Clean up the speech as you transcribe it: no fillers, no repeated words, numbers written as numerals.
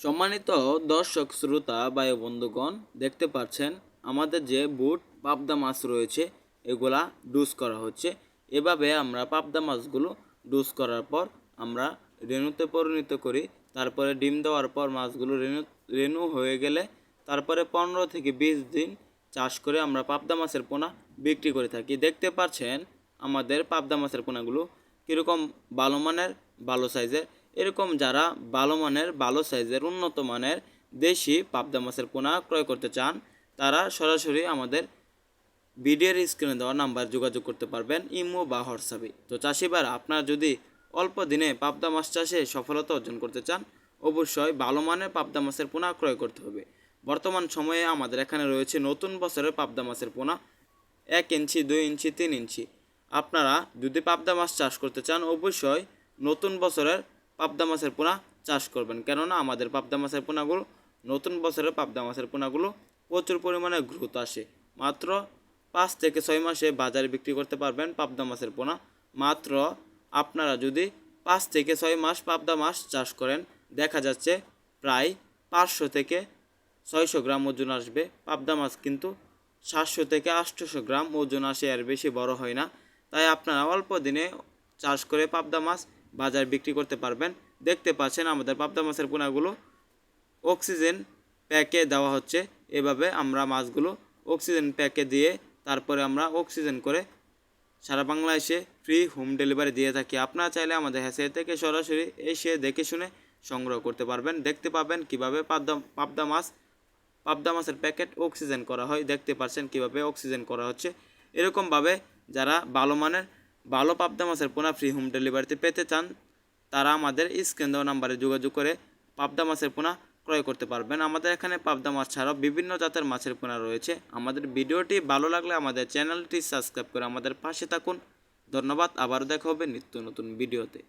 সম্মানিত দর্শক শ্রোতা ভাই বন্ধুগণ, দেখতে পাচ্ছেন আমাদের যে বুট পাবদা মাছ রয়েছে এগুলা ডুস করা হচ্ছে। এভাবে আমরা পাবদা মাছগুলো ডুস করার পর আমরা রেণুতে পরিণত করি। তারপরে ডিম দেওয়ার পর মাছগুলো রেণু হয়ে গেলে তারপরে 15 থেকে 20 দিন চাষ করে আমরা পাবদা মাছের পোনা বিক্রি করে থাকি। দেখতে পাচ্ছেন আমাদের পাবদা মাছের পোনাগুলো কীরকম ভালো মানের, ভালো সাইজের। এরকম যারা ভালো মানের, ভালো সাইজের, উন্নত মানের দেশি পাবদা মাছের পোনা ক্রয় করতে চান তারা সরাসরি আমাদের ভিডিওর স্ক্রিনে দেওয়া নাম্বার যোগাযোগ করতে পারবেন, ইমো বা হোয়াটসঅ্যাপে। তো চাষি ভাইরা, আপনারা যদি অল্প দিনে পাবদা মাছ চাষে সফলতা অর্জন করতে চান অবশ্যই ভালো মানের পাবদা মাছের পোনা ক্রয় করতে হবে। বর্তমান সময়ে আমাদের এখানে রয়েছে নতুন বছরের পাবদা মাছের পোনা 1 ইঞ্চি, 2 ইঞ্চি, 3 ইঞ্চি। আপনারা যদি পাবদা মাছ চাষ করতে চান অবশ্যই নতুন বছরের পাবদা মাছের পোনা চাষ করবেন, কেননা আমাদের পাবদা মাছের পোনাগুলো নতুন বছরের পাবদা মাছের পোনাগুলো প্রচুর পরিমাণে গ্রোথ আসে। মাত্র 5 থেকে 6 মাসে বাজারে বিক্রি করতে পারবেন পাবদা মাছের পোনা। মাত্র আপনারা যদি 5 থেকে 6 মাস পাবদা মাছ চাষ করেন দেখা যাচ্ছে প্রায় 500 থেকে 600 গ্রাম ওজন আসবে। পাবদা মাছ কিন্তু 700 থেকে 800 গ্রাম ওজন আসে, এর বেশি বড় হয় না। তাই আপনারা অল্প দিনে চাষ করে পাবদা মাছ বাজার বিক্রি করতে পারবেন। দেখতে পাচ্ছেন আমাদের পাবদা মাছের পোনাগুলো অক্সিজেন প্যাকে দেওয়া হচ্ছে। এভাবে আমরা মাছগুলো অক্সিজেন প্যাকে দিয়ে তারপরে আমরা অক্সিজেন করে সারা বাংলাদেশে ফ্রি হোম ডেলিভারি দিয়ে থাকি। আপনারা চাইলে আমাদের হ্যাচারি থেকে সরাসরি এসে দেখে শুনে সংগ্রহ করতে পারবেন। দেখতে পাবেন কিভাবে পাবদা মাছের প্যাকেট অক্সিজেন করা হয়। দেখতে পাচ্ছেন কিভাবে অক্সিজেন করা হচ্ছে। এরকমভাবে যারা ভালো মানের ভালো পাবদা মাছের পোনা ফ্রি হোম ডেলিভারিতে পেতে চান তারা আমাদের স্ক্রিন দেওয়া নাম্বারে যোগাযোগ করে পাবদা মাছের পোনা ক্রয় করতে পারবেন। আমাদের এখানে পাবদা মাছ ছাড়াও বিভিন্ন জাতের মাছের পোনা রয়েছে। আমাদের ভিডিওটি ভালো লাগলে আমাদের চ্যানেলটি সাবস্ক্রাইব করে আমাদের পাশে থাকুন। ধন্যবাদ। আবারও দেখা হবে নিত্য নতুন ভিডিওতে।